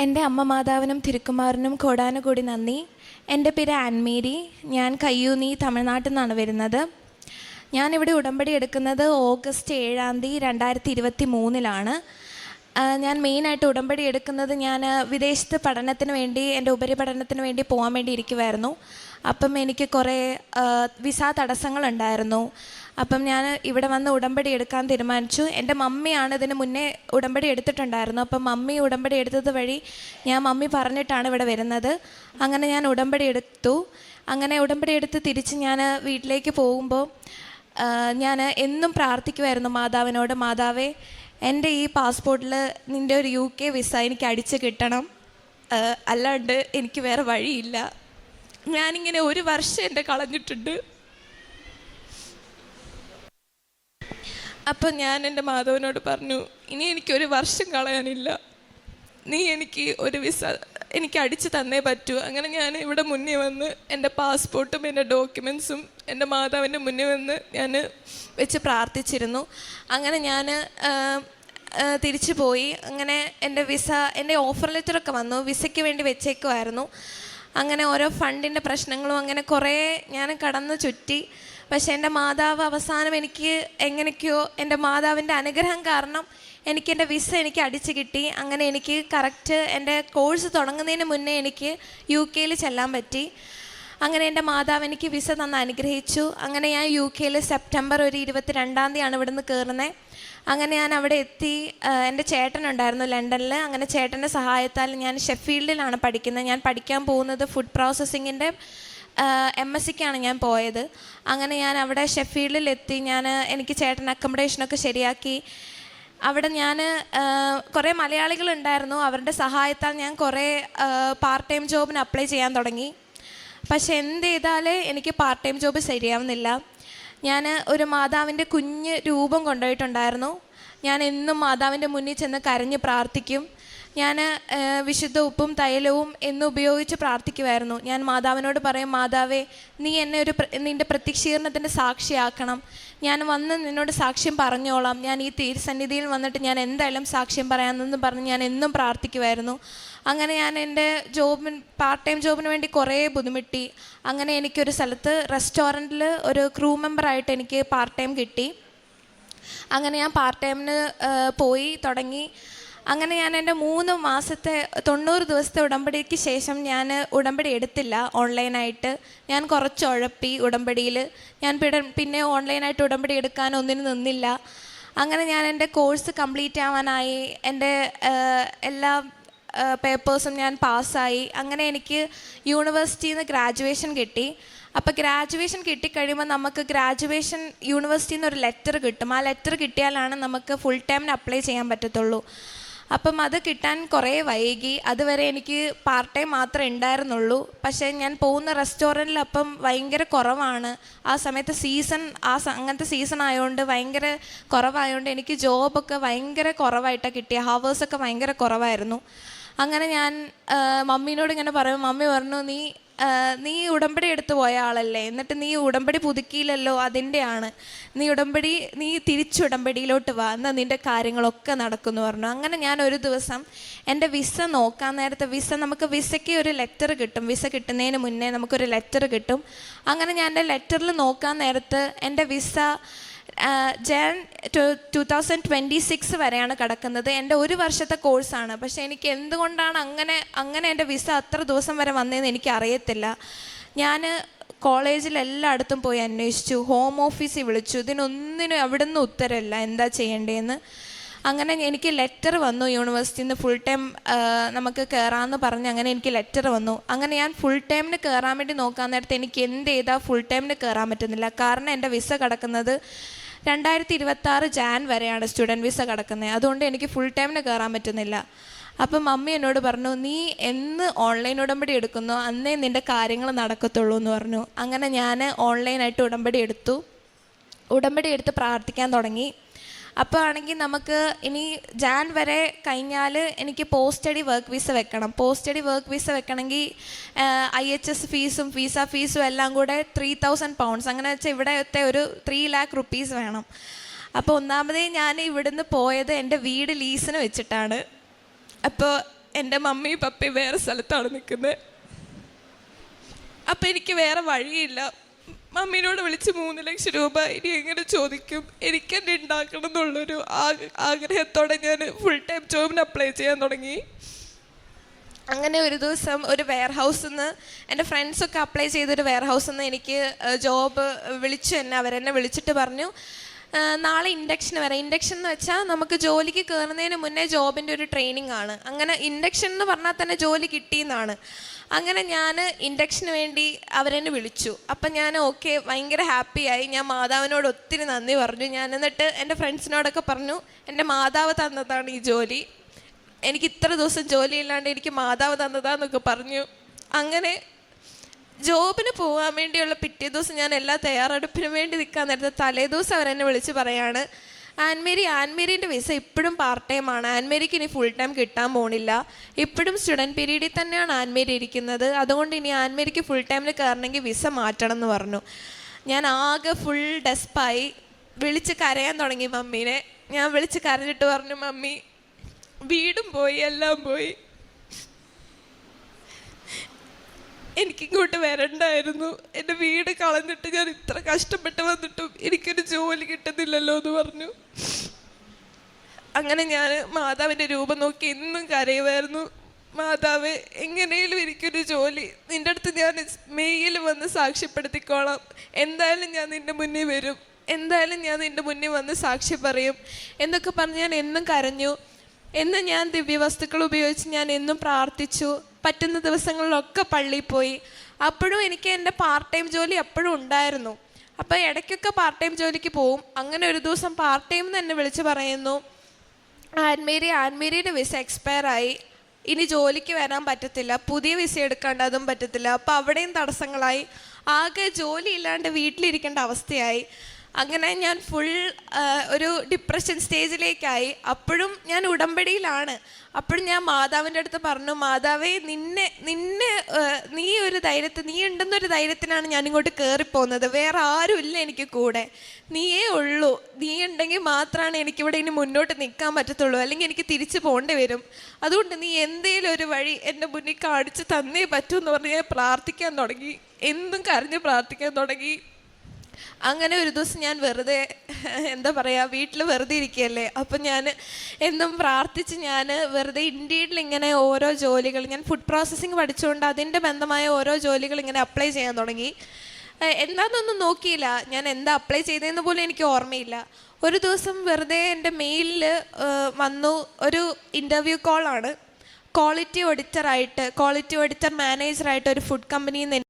എൻ്റെ അമ്മ മാതാവിനും തിരുക്കുമാറിനും കോടാനുകൂടി നന്ദി. എൻ്റെ പേര് ആൻമേരി. ഞാൻ കയ്യൂന്നി, തമിഴ്നാട്ടിൽ നിന്നാണ് വരുന്നത്. ഞാനിവിടെ ഉടമ്പടി എടുക്കുന്നത് ഓഗസ്റ്റ് 7 2023 ഞാൻ മെയിനായിട്ട് ഉടമ്പടി എടുക്കുന്നത് ഞാൻ വിദേശത്ത് പഠനത്തിന് വേണ്ടി, എൻ്റെ ഉപരിപഠനത്തിന് വേണ്ടി പോകാൻ വേണ്ടി ഇരിക്കുമായിരുന്നു. അപ്പം എനിക്ക് കുറേ വിസ തടസ്സങ്ങളുണ്ടായിരുന്നു. അപ്പം ഞാൻ ഇവിടെ വന്ന് ഉടമ്പടി എടുക്കാൻ തീരുമാനിച്ചു. എൻ്റെ മമ്മിയാണ് ഇതിന് മുന്നേ ഉടമ്പടി എടുത്തിട്ടുണ്ടായിരുന്നു. അപ്പം മമ്മി ഉടമ്പടി എടുത്തത് വഴി ഞാൻ മമ്മി പറഞ്ഞിട്ടാണ് ഇവിടെ വരുന്നത്. അങ്ങനെ ഞാൻ ഉടമ്പടി എടുത്തു. അങ്ങനെ ഉടമ്പടി എടുത്ത് തിരിച്ച് ഞാൻ വീട്ടിലേക്ക് പോകുമ്പോൾ ഞാൻ എന്നും പ്രാർത്ഥിക്കുമായിരുന്നു മാതാവിനോട്, മാതാവേ എൻ്റെ ഈ പാസ്പോർട്ടിൽ നിൻ്റെ ഒരു UK വിസ എനിക്ക് അടിച്ച് കിട്ടണം, അല്ലാണ്ട് എനിക്ക് വേറെ വഴിയില്ല. ഞാനിങ്ങനെ 1 വർഷം എൻ്റെ കളഞ്ഞിട്ടുണ്ട്. അപ്പം ഞാൻ എൻ്റെ മാധവനോട് പറഞ്ഞു, ഇനി എനിക്ക്1 വർഷം കളയാനില്ല, നീ എനിക്ക് ഒരു വിസ എനിക്ക് അടിച്ച് തന്നേ പറ്റൂ. അങ്ങനെ ഞാൻ ഇവിടെ മുന്നേ വന്ന് എൻ്റെ പാസ്പോർട്ടും എൻ്റെ ഡോക്യുമെൻസും എൻ്റെ മാതാവിൻ്റെ മുന്നേ വന്ന് ഞാൻ വെച്ച് പ്രാർത്ഥിച്ചിരുന്നു. അങ്ങനെ ഞാൻ തിരിച്ചു പോയി. അങ്ങനെ എൻ്റെ ഓഫർ ലെറ്ററൊക്കെ വന്നു. വിസയ്ക്ക് വേണ്ടി വെച്ചേക്കുമായിരുന്നു. അങ്ങനെ ഓരോ ഫണ്ടിൻ്റെ പ്രശ്നങ്ങളും അങ്ങനെ കുറേ ഞാൻ കടന്നു ചുറ്റി. പക്ഷേ എൻ്റെ മാതാവ് അവസാനം എനിക്ക് എങ്ങനെയൊക്കെയോ എൻ്റെ മാതാവിൻ്റെ അനുഗ്രഹം കാരണം എൻ്റെ വിസ എനിക്ക് അടിച്ച് കിട്ടി. അങ്ങനെ എനിക്ക് കറക്റ്റ് എൻ്റെ കോഴ്സ് തുടങ്ങുന്നതിന് മുന്നേ എനിക്ക് UK ചെല്ലാൻ പറ്റി. അങ്ങനെ എൻ്റെ മാതാവ് എനിക്ക് വിസ തന്ന് അനുഗ്രഹിച്ചു. അങ്ങനെ ഞാൻ UK സെപ്റ്റംബർ 22 ഇവിടുന്ന് കയറുന്നത്. അങ്ങനെ ഞാൻ അവിടെ എത്തി. എൻ്റെ ചേട്ടനുണ്ടായിരുന്നു ലണ്ടനിൽ. അങ്ങനെ ചേട്ടൻ്റെ സഹായത്താൽ ഞാൻ ഷെഫീൽഡിലാണ് പഠിക്കുന്നത്. ഞാൻ പഠിക്കാൻ പോകുന്നത് ഫുഡ് പ്രോസസ്സിങ്ങിൻ്റെ MSCക്കാണ് ഞാൻ പോയത്. അങ്ങനെ ഞാൻ അവിടെ ഷെഫീൽഡിലെത്തി. എനിക്ക് ചേട്ടൻ അക്കോമഡേഷനൊക്കെ ശരിയാക്കി. അവിടെ ഞാൻ കുറേ മലയാളികളുണ്ടായിരുന്നു. അവരുടെ സഹായത്താൽ ഞാൻ കുറേ പാർട്ട് ടൈം ജോബിന് അപ്ലൈ ചെയ്യാൻ തുടങ്ങി. പക്ഷെ എന്ത് ചെയ്താലേ എനിക്ക് പാർട്ട് ടൈം ജോബ് ശരിയാവുന്നില്ല. ഞാൻ ഒരു മാതാവിൻ്റെ കുഞ്ഞ് രൂപം കൊണ്ടുപോയിട്ടുണ്ടായിരുന്നു. ഞാൻ എന്നും മാതാവിൻ്റെ മുന്നിൽ ചെന്ന് കരഞ്ഞ് പ്രാർത്ഥിക്കും. ഞാൻ വിശുദ്ധ ഉപ്പും തൈലവും എന്നും ഉപയോഗിച്ച് പ്രാർത്ഥിക്കുമായിരുന്നു. ഞാൻ മാതാവിനോട് പറയും, മാതാവേ നീ എന്നെ നിൻ്റെ പ്രത്യക്ഷീകരണത്തിൻ്റെ സാക്ഷിയാക്കണം. ഞാൻ വന്ന് നിന്നോട് സാക്ഷ്യം പറഞ്ഞോളാം. ഞാൻ ഈ തിരുസന്നിധിയിൽ വന്നിട്ട് ഞാൻ എന്തായാലും സാക്ഷ്യം പറയാമെന്ന് പറഞ്ഞ് ഞാൻ എന്നും പ്രാർത്ഥിക്കുമായിരുന്നു. അങ്ങനെ ഞാൻ എൻ്റെ പാർട്ട് ടൈം ജോബിന് വേണ്ടി കുറേ ബുദ്ധിമുട്ടി. അങ്ങനെ എനിക്കൊരു സ്ഥലത്ത് റെസ്റ്റോറൻറ്റിൽ ഒരു ക്രൂ മെമ്പറായിട്ട് എനിക്ക് പാർട്ട് ടൈം കിട്ടി. അങ്ങനെ ഞാൻ പാർട്ട് ടൈമിന് പോയി തുടങ്ങി. അങ്ങനെ ഞാൻ എൻ്റെ 3 മാസത്തെ 90 ദിവസത്തെ ഉടമ്പടിക്ക് ശേഷം ഞാൻ ഉടമ്പടി എടുത്തില്ല ഓൺലൈനായിട്ട്. ഞാൻ കുറച്ച് ഉഴപ്പി ഉടമ്പടിയിൽ. ഞാൻ പിന്നെ ഓൺലൈനായിട്ട് ഉടമ്പടി എടുക്കാൻ ഒന്നിനും നിന്നില്ല. അങ്ങനെ ഞാൻ എൻ്റെ കോഴ്സ് കംപ്ലീറ്റ് ആവാനായി. എൻ്റെ എല്ലാ പേപ്പേഴ്സും ഞാൻ പാസ്സായി. അങ്ങനെ എനിക്ക് യൂണിവേഴ്സിറ്റിയിൽ നിന്ന് ഗ്രാജുവേഷൻ കിട്ടി. അപ്പോൾ ഗ്രാജുവേഷൻ കിട്ടിക്കഴിയുമ്പോൾ നമുക്ക് യൂണിവേഴ്സിറ്റിയിൽ നിന്ന് ഒരു ലെറ്റർ കിട്ടും. ആ ലെറ്റർ കിട്ടിയാലാണ് നമുക്ക് ഫുൾ ടൈമിന് അപ്ലൈ ചെയ്യാൻ പറ്റത്തുള്ളൂ. അപ്പം അത് കിട്ടാൻ കുറേ വൈകി. അതുവരെ എനിക്ക് പാർട്ട് ടൈം മാത്രമേ ഉണ്ടായിരുന്നുള്ളൂ. പക്ഷേ ഞാൻ പോകുന്ന റെസ്റ്റോറൻറ്റിൽ അപ്പം ഭയങ്കര കുറവാണ്. ആ സമയത്ത് അങ്ങനത്തെ സീസൺ ആയതുകൊണ്ട് ഭയങ്കര കുറവായതുകൊണ്ട് എനിക്ക് ജോബൊക്കെ ഭയങ്കര കുറവായിട്ടാണ് കിട്ടിയ. ഹവേഴ്സൊക്കെ ഭയങ്കര കുറവായിരുന്നു. അങ്ങനെ ഞാൻ മമ്മീനോട് ഇങ്ങനെ പറയും. മമ്മി പറഞ്ഞു, നീ ഉടമ്പടി എടുത്തു പോയ ആളല്ലേ, എന്നിട്ട് നീ ഉടമ്പടി പുതുക്കിയില്ലല്ലോ, അതിൻ്റെയാണ്. നീ തിരിച്ചുടമ്പടിയിലോട്ട് വാ, എന്നാൽ നിൻ്റെ കാര്യങ്ങളൊക്കെ നടക്കുമെന്ന് പറഞ്ഞു. അങ്ങനെ ഞാൻ ഒരു ദിവസം എൻ്റെ വിസ നോക്കാൻ നേരത്തെ നമുക്ക് വിസയ്ക്ക് ഒരു ലെറ്റർ കിട്ടും. വിസ കിട്ടുന്നതിന് മുന്നേ നമുക്കൊരു ലെറ്റർ കിട്ടും. അങ്ങനെ ഞാൻ എൻ്റെ ലെറ്ററിൽ നോക്കാൻ നേരത്ത് എൻ്റെ വിസ ജാൻ 2026 വരെയാണ് കിടക്കുന്നത്. എൻ്റെ 1 വർഷത്തെ കോഴ്സാണ്. പക്ഷേ എനിക്ക് എന്തുകൊണ്ടാണ് അങ്ങനെ എൻ്റെ വിസ അത്ര ദിവസം വരെ വന്നതെന്ന് എനിക്ക് അറിയത്തില്ല. ഞാൻ കോളേജിൽ എല്ലായിടത്തും പോയി അന്വേഷിച്ചു, ഹോം ഓഫീസിൽ വിളിച്ചു. ഇതിനൊന്നിനും അവിടെ നിന്ന് ഉത്തരമില്ല, എന്താ ചെയ്യേണ്ടതെന്ന്. അങ്ങനെ എനിക്ക് ലെറ്റർ വന്നു യൂണിവേഴ്സിറ്റിയിൽ നിന്ന് ഫുൾ ടൈം നമുക്ക് കയറാമെന്ന് പറഞ്ഞ്. അങ്ങനെ എനിക്ക് ലെറ്റർ വന്നു. അങ്ങനെ ഞാൻ ഫുൾ ടൈമിന് കയറാൻ വേണ്ടി നോക്കാൻ നേരത്തെ എനിക്ക് എന്ത് ചെയ്താൽ ഫുൾ ടൈമിന് കയറാൻ പറ്റുന്നില്ല. കാരണം എൻ്റെ വിസ കിടക്കുന്നത് 2026 ജാൻ വരെയാണ് സ്റ്റുഡൻറ്റ് വിസ കിടക്കുന്നത്. അതുകൊണ്ട് എനിക്ക് ഫുൾ ടൈമിന് കയറാൻ പറ്റുന്നില്ല. അപ്പം മമ്മി എന്നോട് പറഞ്ഞു, നീ എന്ന് ഓൺലൈൻ ഉടമ്പടി എടുക്കുന്നോ അന്നേ നിൻ്റെ കാര്യങ്ങൾ നടക്കത്തുള്ളൂ എന്ന് പറഞ്ഞു. അങ്ങനെ ഞാൻ ഓൺലൈനായിട്ട് ഉടമ്പടി എടുത്ത് പ്രാർത്ഥിക്കാൻ തുടങ്ങി. അപ്പോൾ ആണെങ്കിൽ നമുക്ക് ഇനി ജാൻ വരെ കഴിഞ്ഞാൽ എനിക്ക് പോസ്റ്റ് സ്റ്റഡി വർക്ക് വിസ വെക്കണം. പോസ്റ്റ് സ്റ്റഡി വർക്ക് വിസ വെക്കണമെങ്കിൽ IHS ഫീസും വിസ ഫീസും എല്ലാം കൂടെ 3000 pounds, അങ്ങനെ വെച്ചാൽ ഇവിടത്തെ ഒരു 3 lakh rupees വേണം. അപ്പോൾ ഒന്നാമതേ ഞാൻ ഇവിടുന്ന് പോയത് എൻ്റെ വീട് ലീസിന് വെച്ചിട്ടാണ്. അപ്പോൾ എൻ്റെ മമ്മിയും പപ്പയും വേറെ സ്ഥലത്താണ് നിൽക്കുന്നത്. അപ്പം എനിക്ക് വേറെ വഴിയില്ല. മമ്മീനോട് വിളിച്ച് 3 ലക്ഷം രൂപ ഇനി എങ്ങനെ ചോദിക്കും? എനിക്ക് തന്നെ ഉണ്ടാക്കണം എന്നുള്ളൊരു ആഗ്രഹത്തോടെ ഞാൻ ഫുൾ ടൈം ജോബിന് അപ്ലൈ ചെയ്യാൻ തുടങ്ങി. അങ്ങനെ ഒരു ദിവസം ഒരു വെയർ ഹൗസിൽ നിന്ന്, എൻ്റെ ഫ്രണ്ട്സൊക്കെ അപ്ലൈ ചെയ്തൊരു വെയർ ഹൗസിൽ നിന്ന് എനിക്ക് ജോബ് വിളിച്ചു. അവരെന്നെ വിളിച്ചിട്ട് പറഞ്ഞു, നാളെ ഇൻഡക്ഷൻ വരാം. ഇൻഡക്ഷൻ എന്ന് വെച്ചാൽ നമുക്ക് ജോലിക്ക് കയറുന്നതിന് മുന്നേ ജോബിൻ്റെ ഒരു ട്രെയിനിങ് ആണ്. അങ്ങനെ ഇൻഡക്ഷൻ എന്ന് പറഞ്ഞാൽ തന്നെ ജോലി കിട്ടിയെന്നാണ്. അങ്ങനെ ഞാൻ ഇൻഡക്ഷന് വേണ്ടി അവരെന്നെ വിളിച്ചു. അപ്പം ഞാൻ ഓക്കെ, ഭയങ്കര ഹാപ്പിയായി. ഞാൻ മാതാവിനോട് ഒത്തിരി നന്ദി പറഞ്ഞു. ഞാൻ എന്നിട്ട് എൻ്റെ ഫ്രണ്ട്സിനോടൊക്കെ പറഞ്ഞു, എൻ്റെ മാതാവ് തന്നതാണ് ഈ ജോലി, എനിക്ക് ഇത്ര ദിവസം ജോലിയില്ലാണ്ട് എനിക്ക് മാതാവ് തന്നതാന്നൊക്കെ പറഞ്ഞു. അങ്ങനെ ജോബിന് പോകാൻ വേണ്ടിയുള്ള പിറ്റേ ദിവസം ഞാൻ എല്ലാ തയ്യാറെടുപ്പിനും വേണ്ടി നിൽക്കാൻ നേരത്തെ തലേ ദിവസം അവരെന്നെ വിളിച്ച് പറയാണ്, ആൻമേരീൻ്റെ വിസ ഇപ്പോഴും പാർട്ട് ടൈം ആണ്, ആൻമേരിക്ക് ഇനി ഫുൾ ടൈം കിട്ടാൻ പോണില്ല, ഇപ്പോഴും സ്റ്റുഡൻറ്റ് പീരീഡിൽ തന്നെയാണ് ആൻമേരി ഇരിക്കുന്നത്, അതുകൊണ്ട് ഇനി ആൻമേരിക്ക് ഫുൾ ടൈമിൽ കയറണമെങ്കിൽ വിസ മാറ്റണം എന്ന് പറഞ്ഞു. ഞാൻ ആകെ ഫുൾ ഡെസ്പായി വിളിച്ച് കരയാൻ തുടങ്ങി മമ്മീനെ. ഞാൻ വിളിച്ച് കരഞ്ഞിട്ട് പറഞ്ഞു, മമ്മി വീടും പോയി, എല്ലാം പോയി, എനിക്കിങ്ങോട്ട് വരണ്ടായിരുന്നു, എൻ്റെ വീട് കളഞ്ഞിട്ട് ഞാൻ ഇത്ര കഷ്ടപ്പെട്ട് വന്നിട്ടും എനിക്കൊരു ജോലി കിട്ടുന്നില്ലല്ലോ എന്ന് പറഞ്ഞു. അങ്ങനെ ഞാൻ മാതാവിൻ്റെ രൂപം നോക്കി എന്നും കരയുമായിരുന്നു. മാതാവ്, എങ്ങനെയും എനിക്കൊരു ജോലി, നിൻ്റെ അടുത്ത് ഞാൻ മെയിൽ വന്ന് സാക്ഷ്യപ്പെടുത്തിക്കോളാം, എന്തായാലും ഞാൻ നിൻ്റെ മുന്നിൽ വരും, എന്തായാലും ഞാൻ നിൻ്റെ മുന്നിൽ വന്ന് സാക്ഷി പറയും എന്നൊക്കെ പറഞ്ഞ് ഞാൻ എന്നും കരഞ്ഞു. എന്നും ഞാൻ ദിവ്യവസ്തുക്കൾ ഉപയോഗിച്ച് ഞാൻ എന്നും പ്രാർത്ഥിച്ചു. പറ്റുന്ന ദിവസങ്ങളിലൊക്കെ പള്ളിയിൽ പോയി. അപ്പോഴും എനിക്ക് എൻ്റെ പാർട്ട് ടൈം ജോലി എപ്പോഴും ഉണ്ടായിരുന്നു. അപ്പോൾ ഇടയ്ക്കൊക്കെ പാർട്ട് ടൈം ജോലിക്ക് പോവും. അങ്ങനെ ഒരു ദിവസം പാർട്ട് ടൈം തന്നെ വിളിച്ച് പറയുന്നു, ആൻമേരിയുടെ വിസ എക്സ്പയർ ആയി, ഇനി ജോലിക്ക് വരാൻ പറ്റത്തില്ല, പുതിയ വിസ എടുക്കാണ്ട് അതും പറ്റത്തില്ല. അപ്പോൾ അവിടെയും തടസ്സങ്ങളായി, ആകെ ജോലി ഇല്ലാണ്ട് വീട്ടിലിരിക്കേണ്ട അവസ്ഥയായി. അങ്ങനെ ഞാൻ ഫുൾ ഒരു ഡിപ്രഷൻ സ്റ്റേജിലേക്കായി. അപ്പോഴും ഞാൻ ഉടമ്പടിയിലാണ്. അപ്പോഴും ഞാൻ മാതാവിൻ്റെ അടുത്ത് പറഞ്ഞു, മാതാവേ, നീ ഒരു ധൈര്യത്തിൽ, നീ ഉണ്ടെന്നൊരു ധൈര്യത്തിനാണ് ഞാനിങ്ങോട്ട് കയറിപ്പോകുന്നത്, വേറെ ആരുമില്ല എനിക്ക് കൂടെ, നീയേ ഉള്ളൂ, നീ ഉണ്ടെങ്കിൽ മാത്രമാണ് എനിക്കിവിടെ ഇനി മുന്നോട്ട് നിൽക്കാൻ പറ്റത്തുള്ളൂ, അല്ലെങ്കിൽ എനിക്ക് തിരിച്ചു പോകേണ്ടി വരും, അതുകൊണ്ട് നീ എന്തേലും ഒരു വഴി എൻ്റെ മുന്നിൽ കാണിച്ച് തന്നേ പറ്റൂ എന്ന് പറഞ്ഞ് ഞാൻ പ്രാർത്ഥിക്കാൻ തുടങ്ങി. എന്നും കരഞ്ഞ് പ്രാർത്ഥിക്കാൻ തുടങ്ങി. അങ്ങനെ ഒരു ദിവസം ഞാൻ വെറുതെ, എന്താ പറയുക, വീട്ടിൽ വെറുതെ ഇരിക്കുകയല്ലേ, അപ്പം ഞാൻ എന്നും പ്രാർത്ഥിച്ച് ഞാൻ വെറുതെ ഇൻഡീഡിൽ ഇങ്ങനെ ഓരോ ജോലികൾ, ഞാൻ ഫുഡ് പ്രോസസ്സിങ് പഠിച്ചുകൊണ്ട് അതിൻ്റെ ബന്ധമായ ഓരോ ജോലികൾ ഇങ്ങനെ അപ്ലൈ ചെയ്യാൻ തുടങ്ങി. എന്താണെന്നൊന്നും നോക്കിയില്ല, ഞാൻ എന്താ അപ്ലൈ ചെയ്തതെന്ന് പോലും എനിക്ക് ഓർമ്മയില്ല. ഒരു ദിവസം വെറുതെ എൻ്റെ മെയിലിൽ വന്നു ഒരു ഇൻ്റർവ്യൂ കോളാണ്. ക്വാളിറ്റി ഓഡിറ്റർ മാനേജറായിട്ട് ഒരു ഫുഡ് കമ്പനിയിൽ നിന്ന്